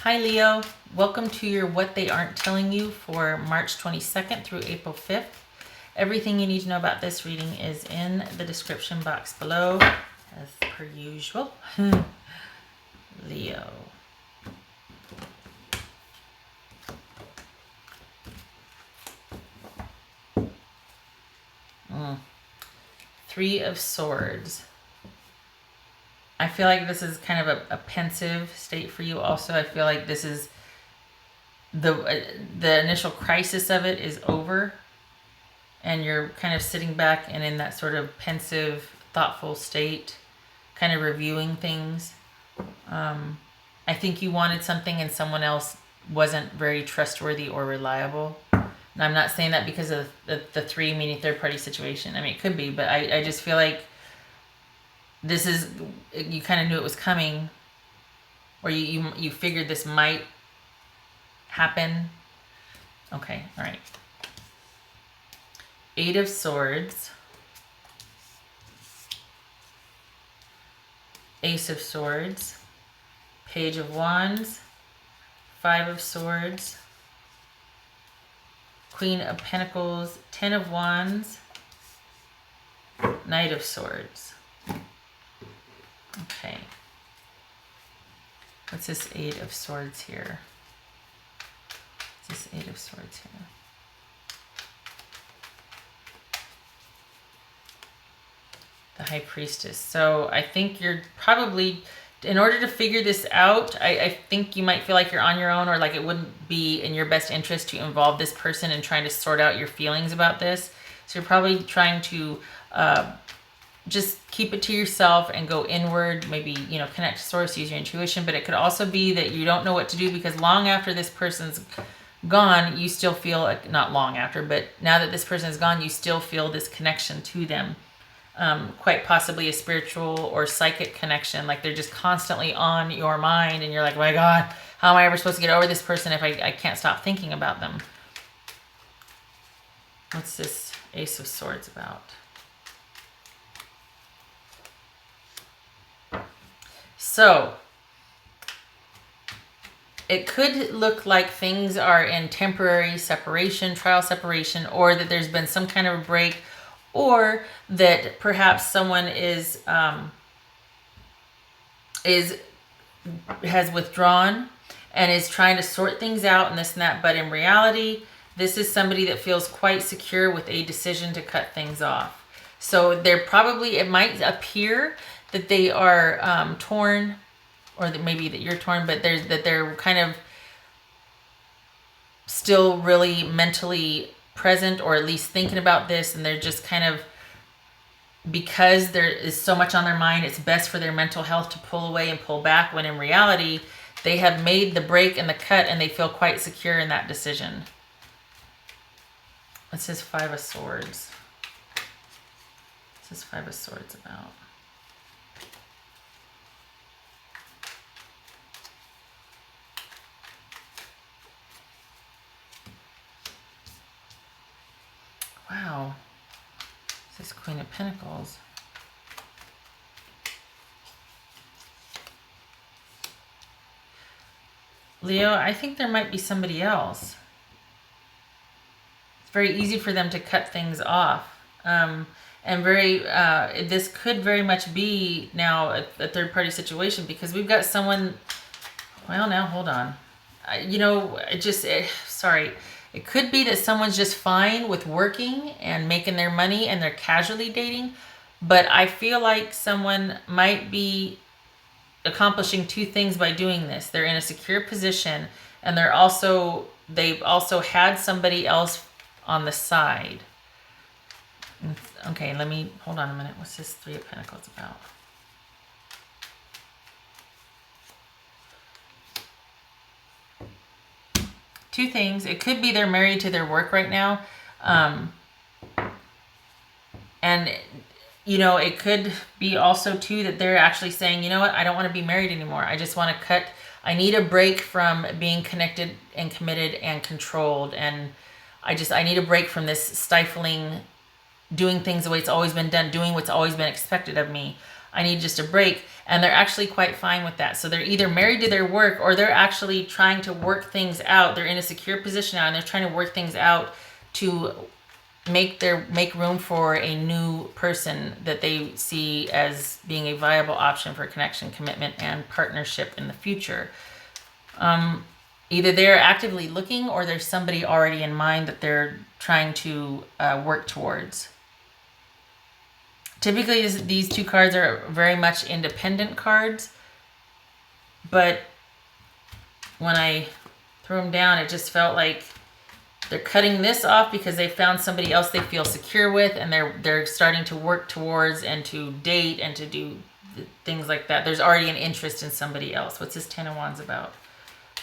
Hi Leo, welcome to your What They Aren't Telling You for March 22nd through April 5th. Everything you need to know about this reading is in the description box below, as per usual. Leo. Three of Swords. I feel like this is kind of a pensive state for you also. I feel like this is the initial crisis of it is over, and you're kind of sitting back and in that sort of pensive, thoughtful state, kind of reviewing things. I think you wanted something and someone else wasn't very trustworthy or reliable. And I'm not saying that because of the three, meaning third party situation. I mean, it could be, but I just feel like this is, you kind of knew it was coming, or you figured this might happen. Okay, all right. Eight of Swords, Ace of Swords, Page of Wands, Five of Swords, Queen of Pentacles, Ten of Wands, Knight of Swords. Okay. What's this Eight of Swords here? What's this Eight of Swords here? The High Priestess. So I think you're probably, in order to figure this out, I think you might feel like you're on your own, or like it wouldn't be in your best interest to involve this person in trying to sort out your feelings about this. So you're probably trying to just keep it to yourself and go inward, maybe, you know, connect to source, use your intuition. But it could also be that you don't know what to do because long after this person's gone, you still feel like, not long after, but now that this person is gone, you still feel this connection to them. Quite possibly a spiritual or psychic connection, like they're just constantly on your mind and you're like, oh my God, how am I ever supposed to get over this person if I can't stop thinking about them? What's this Ace of Swords about? So it could look like things are in temporary separation, trial separation, or that there's been some kind of a break, or that perhaps someone has withdrawn and is trying to sort things out and this and that. But in reality, this is somebody that feels quite secure with a decision to cut things off. So they're probably, it might appear that they are torn, or that maybe that you're torn, but they're kind of still really mentally present, or at least thinking about this, and they're just kind of, because there is so much on their mind, it's best for their mental health to pull away and pull back, when in reality they have made the break and the cut and they feel quite secure in that decision. What's this Five of Swords? What's this Five of Swords about? Wow. This is Queen of Pentacles. Leo, I think there might be somebody else. It's very easy for them to cut things off. And this could very much be now a third-party situation, because we've got someone, well, now, hold on. Sorry. It could be that someone's just fine with working and making their money and they're casually dating, but I feel like someone might be accomplishing two things by doing this. They're in a secure position, and they've also had somebody else on the side. Okay, hold on a minute. What's this Three of Pentacles about? Two things. It could be they're married to their work right now. And, you know, it could be also, too, that they're actually saying, you know what, I don't want to be married anymore. I just want to cut. I need a break from being connected and committed and controlled. And I need a break from this stifling, doing things the way it's always been done, doing what's always been expected of me. I need just a break. And they're actually quite fine with that. So they're either married to their work, or they're actually trying to work things out. They're in a secure position now, and they're trying to work things out to make room for a new person that they see as being a viable option for connection, commitment, and partnership in the future. Either they're actively looking, or there's somebody already in mind that they're trying to work towards. Typically, these two cards are very much independent cards, but when I threw them down, it just felt like they're cutting this off because they found somebody else they feel secure with, and they're starting to work towards and to date and to do things like that. There's already an interest in somebody else. What's this Ten of Wands about?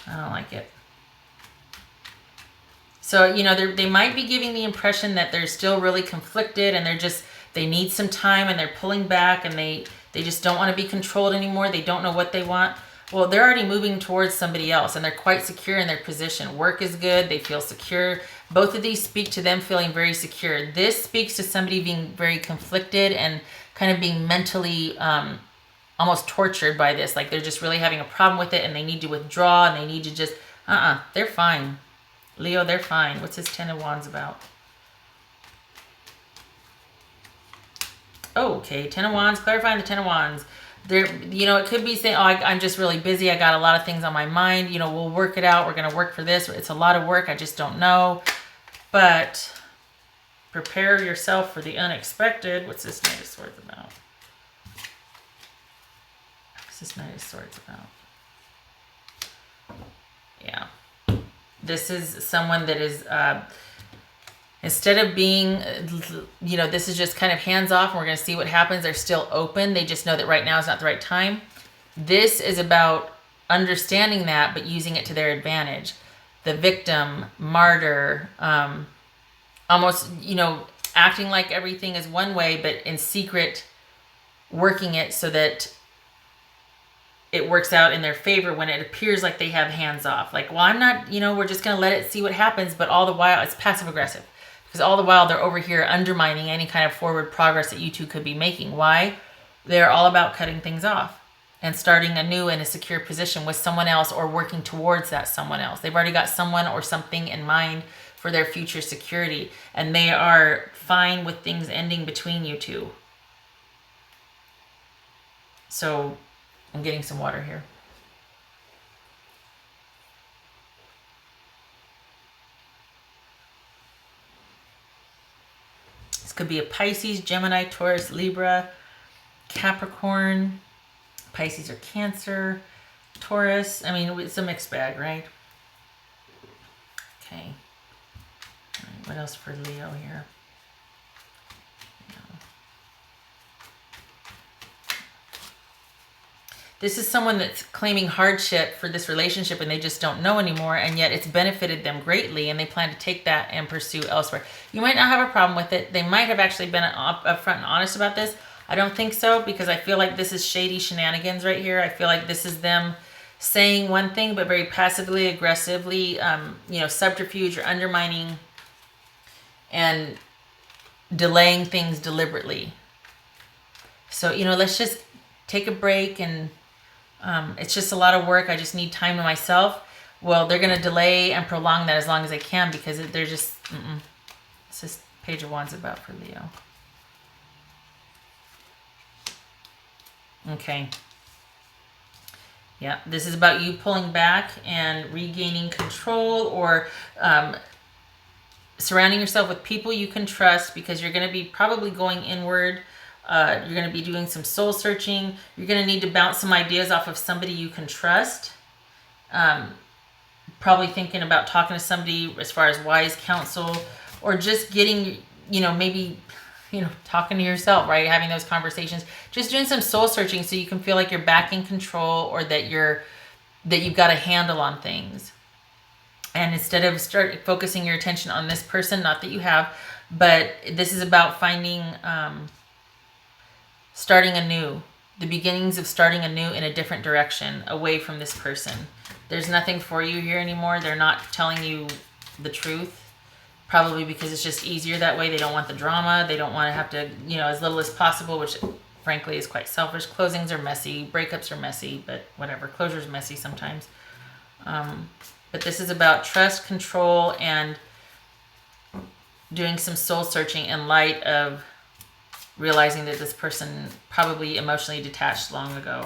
I don't like it. So, you know, they might be giving the impression that they're still really conflicted, and they need some time, and they're pulling back, and they just don't want to be controlled anymore. They don't know what they want. Well, they're already moving towards somebody else, and they're quite secure in their position. Work is good. They feel secure. Both of these speak to them feeling very secure. This speaks to somebody being very conflicted and kind of being mentally almost tortured by this. Like they're just really having a problem with it, and they need to withdraw, and they need to just, they're fine. Leo, they're fine. What's this Ten of Wands about? Oh, okay. Ten of Wands, clarifying the Ten of Wands. There, you know, it could be saying, I'm just really busy. I got a lot of things on my mind. You know, we'll work it out. We're going to work for this. It's a lot of work. I just don't know. But prepare yourself for the unexpected. What's this Knight of Swords about? What's this Knight of Swords about? Yeah. This is someone that is... instead of being, you know, this is just kind of hands off and we're going to see what happens. They're still open. They just know that right now is not the right time. This is about understanding that, but using it to their advantage. The victim, martyr, almost, you know, acting like everything is one way, but in secret, working it so that it works out in their favor when it appears like they have hands off. Like, well, I'm not, you know, we're just going to let it see what happens. But all the while, it's passive aggressive. Because all the while they're over here undermining any kind of forward progress that you two could be making. Why? They're all about cutting things off and starting anew in a secure position with someone else, or working towards that someone else. They've already got someone or something in mind for their future security. And they are fine with things ending between you two. So I'm getting some water here. Could be a Pisces, Gemini, Taurus, Libra, Capricorn. Pisces or Cancer, Taurus. I mean, it's a mixed bag, right? Okay. All right, what else for Leo here? This is someone that's claiming hardship for this relationship, and they just don't know anymore, and yet it's benefited them greatly, and they plan to take that and pursue elsewhere. You might not have a problem with it. They might have actually been upfront and honest about this. I don't think so, because I feel like this is shady shenanigans right here. I feel like this is them saying one thing, but very passively, aggressively, you know, subterfuge or undermining and delaying things deliberately. So, you know, let's just take a break, and it's just a lot of work. I just need time to myself. Well, they're going to delay and prolong that as long as they can, because they're just, It's just Page of Wands about for Leo. Okay. Yeah, this is about you pulling back and regaining control, or surrounding yourself with people you can trust, because you're going to be probably going inward. You're going to be doing some soul searching. You're going to need to bounce some ideas off of somebody you can trust. Probably thinking about talking to somebody as far as wise counsel, or just getting, you know, maybe, you know, talking to yourself, right? Having those conversations, just doing some soul searching so you can feel like you're back in control, or that you've got a handle on things. And instead of focusing your attention on this person, not that you have, but this is about finding, starting anew, the beginnings of starting anew in a different direction, away from this person. There's nothing for you here anymore. They're not telling you the truth, probably because it's just easier that way. They don't want the drama. They don't want to have to, you know, as little as possible, which frankly, is quite selfish. Closings are messy, breakups are messy, but whatever. Closure's messy sometimes. But this is about trust, control, and doing some soul searching in light of realizing that this person probably emotionally detached long ago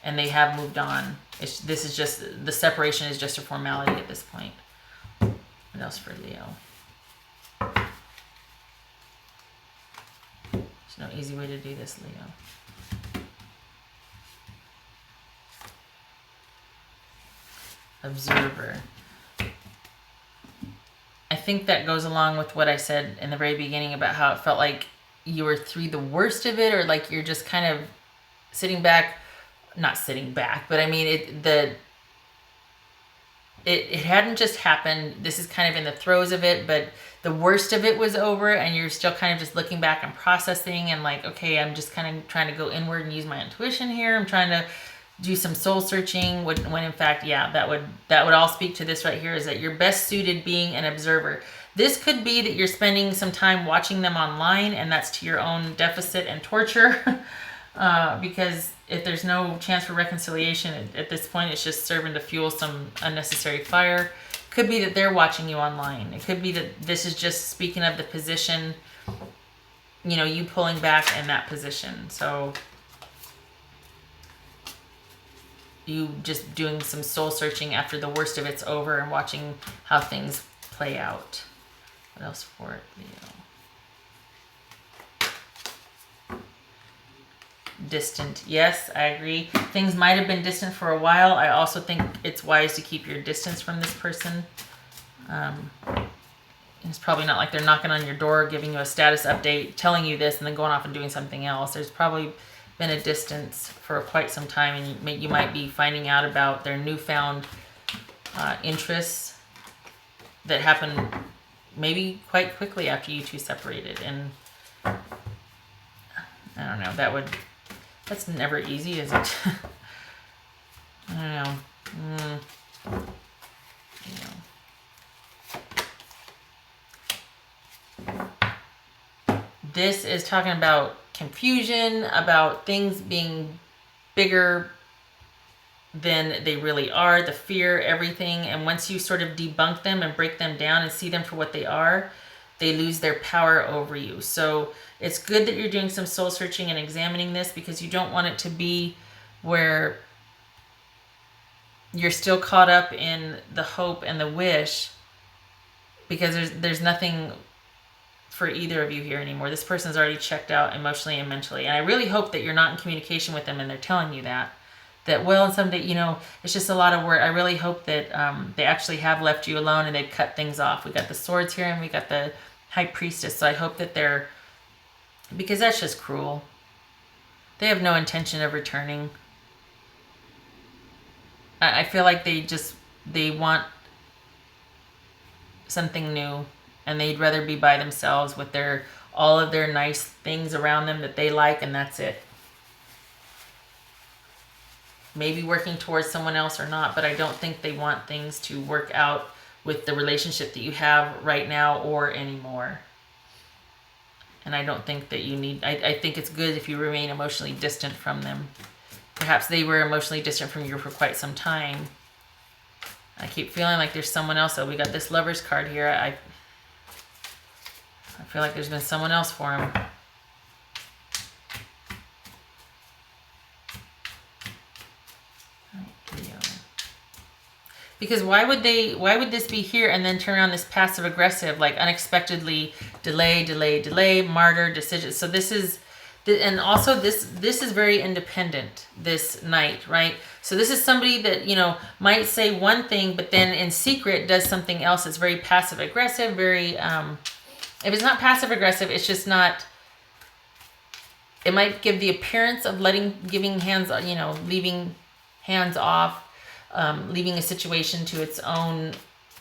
and they have moved on. This is just, the separation is just a formality at this point. What else for Leo? There's no easy way to do this, Leo. Observer. I think that goes along with what I said in the very beginning about how it felt like you were through the worst of it, or like you're just kind of sitting back, not sitting back, but I mean, it hadn't just happened. This is kind of in the throes of it, but the worst of it was over and you're still kind of just looking back and processing and like, okay, I'm just kind of trying to go inward and use my intuition here. I'm trying to do some soul searching when in fact, yeah, that would all speak to this right here, is that you're best suited being an observer. This could be that you're spending some time watching them online, and that's to your own deficit and torture. Because if there's no chance for reconciliation at this point, it's just serving to fuel some unnecessary fire. Could be that they're watching you online. It could be that this is just speaking of the position, you know, you pulling back in that position. So you just doing some soul searching after the worst of it's over and watching how things play out. What else for it, Leo? Distant. Yes, I agree. Things might have been distant for a while. I also think it's wise to keep your distance from this person. It's probably not like they're knocking on your door, giving you a status update, telling you this, and then going off and doing something else. There's probably been a distance for quite some time, and you might be finding out about their newfound interests that happened maybe quite quickly after you two separated. And I don't know, that's never easy, is it? I don't know. This is talking about confusion, about things being bigger than they really are, the fear, everything. And once you sort of debunk them and break them down and see them for what they are, they lose their power over you. So it's good that you're doing some soul searching and examining this, because you don't want it to be where you're still caught up in the hope and the wish, because there's nothing for either of you here anymore. This person's already checked out emotionally and mentally. And I really hope that you're not in communication with them and they're telling you that well, and someday, you know, it's just a lot of work. I really hope that they actually have left you alone and they've cut things off. We got the swords here and we got the high priestess. So I hope that because that's just cruel. They have no intention of returning. I feel like they want something new, and they'd rather be by themselves with all of their nice things around them that they like, and that's it. Maybe working towards someone else or not, but I don't think they want things to work out with the relationship that you have right now or anymore. And I don't think that you need, I think it's good if you remain emotionally distant from them. Perhaps they were emotionally distant from you for quite some time. I keep feeling like there's someone else, though. We got this Lover's card here. I feel like there's been someone else for him. Because why would this be here and then turn on this passive aggressive, like unexpectedly delay, martyr, decision. So this is, and also this is very independent, this knight, right? So this is somebody that, you know, might say one thing, but then in secret does something else. It's very passive aggressive, very, if it's not passive aggressive, it's just not, it might give the appearance of giving hands, you know, leaving hands off, leaving a situation to its own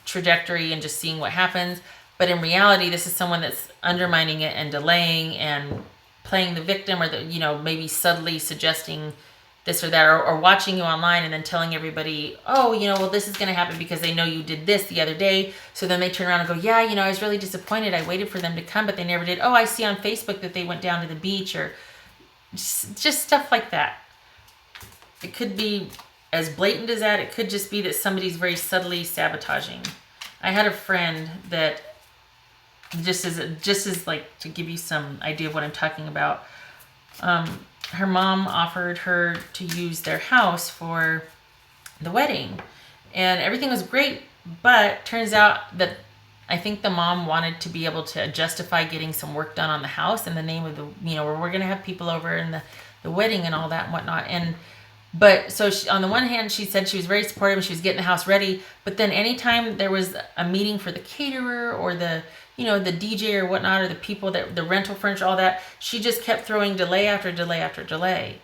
trajectory and just seeing what happens. But in reality, this is someone that's undermining it and delaying and playing the victim, or you know, maybe subtly suggesting this or that, or watching you online and then telling everybody, oh, you know, well, this is going to happen because they know you did this the other day. So then they turn around and go, yeah, you know, I was really disappointed. I waited for them to come, but they never did. Oh, I see on Facebook that they went down to the beach, or Just stuff like that. It could be as blatant as that. It could just be that somebody's very subtly sabotaging. I had a friend that just as like to give you some idea of what I'm talking about. Her mom offered her to use their house for the wedding, and everything was great. But turns out that I think the mom wanted to be able to justify getting some work done on the house in the name of the, where we're going to have people over and the wedding and all that and whatnot. But so she, on the one hand, she said she was very supportive and she was getting the house ready. But then anytime there was a meeting for the caterer or the DJ or whatnot, or the people that the rental furniture, all that, she just kept throwing delay after delay after delay.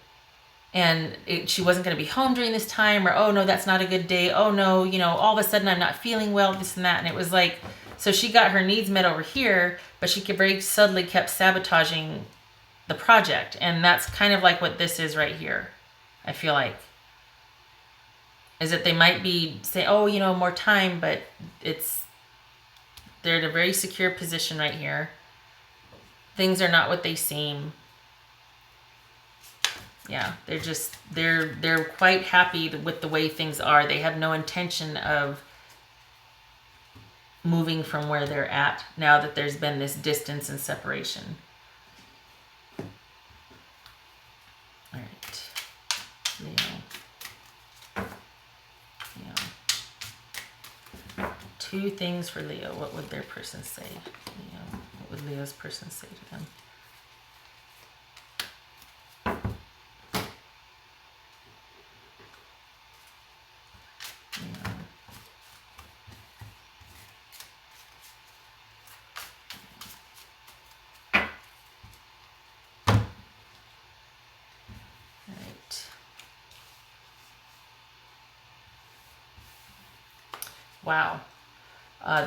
And she wasn't going to be home during this time, or, oh no, that's not a good day. Oh no, all of a sudden I'm not feeling well, this and that. And it was like, so she got her needs met over here, but she very subtly kept sabotaging the project. And that's kind of like what this is right here. I feel like, is that they might be saying, oh, more time, but they're in a very secure position right here. Things are not what they seem. Yeah, they're quite happy with the way things are. They have no intention of moving from where they're at now that there's been this distance and separation. All right. Leo. 2 things for Leo. What would their person say? Leo. What would Leo's person say to them? Leo. All right. Wow.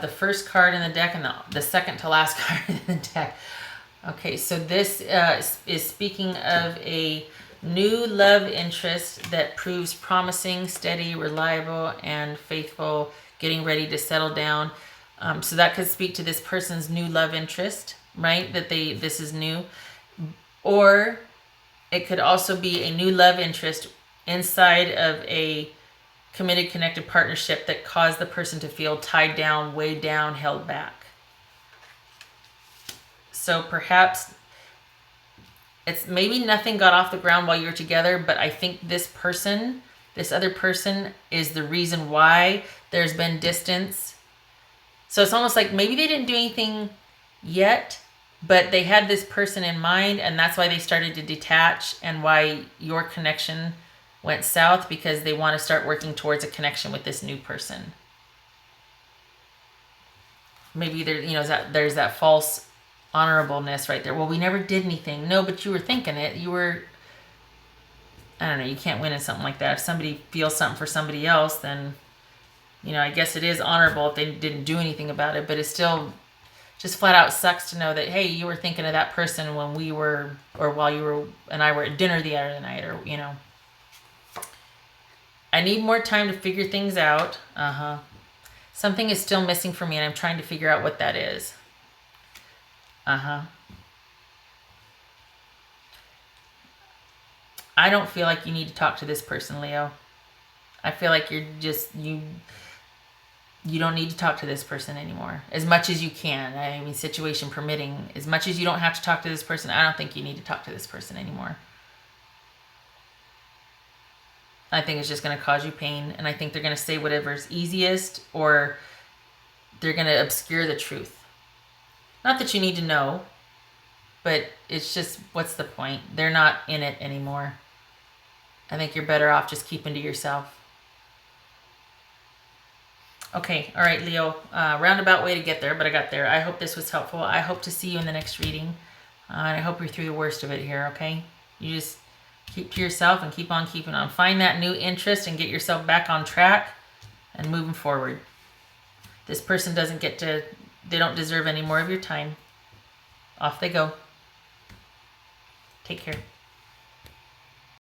The first card in the deck and the second to last card in the deck. Okay, so this is speaking of a new love interest that proves promising, steady, reliable, and faithful, getting ready to settle down. So that could speak to this person's new love interest, right? That this is new. Or it could also be a new love interest inside of a committed, connected partnership that caused the person to feel tied down, weighed down, held back. So perhaps it's maybe nothing got off the ground while you were together, but I think this other person is the reason why there's been distance. So it's almost like maybe they didn't do anything yet, but they had this person in mind, and that's why they started to detach, and why your connection went south, because they want to start working towards a connection with this new person. Maybe there's that false honorableness right there. Well, we never did anything. No, but you were thinking it. You were, I don't know, you can't win in something like that. If somebody feels something for somebody else, then, I guess it is honorable if they didn't do anything about it, but it still just flat out sucks to know that, hey, you were thinking of that person when we were, or while you were and I were at dinner the other night, or, I need more time to figure things out. Something is still missing for me, and I'm trying to figure out what that is. I don't feel like you need to talk to this person, Leo. I feel like you don't need to talk to this person anymore. As much as you can. I mean, situation permitting. As much as you don't have to talk to this person, I don't think you need to talk to this person anymore. I think it's just going to cause you pain, and I think they're going to say whatever's easiest, or they're going to obscure the truth. Not that you need to know, but it's just, what's the point? They're not in it anymore. I think you're better off just keeping to yourself. Okay, all right, Leo. Roundabout way to get there, but I got there. I hope this was helpful. I hope to see you in the next reading, and I hope you're through the worst of it here, okay? You just keep to yourself and keep on keeping on. Find that new interest and get yourself back on track and moving forward. This person they don't deserve any more of your time. Off they go. Take care.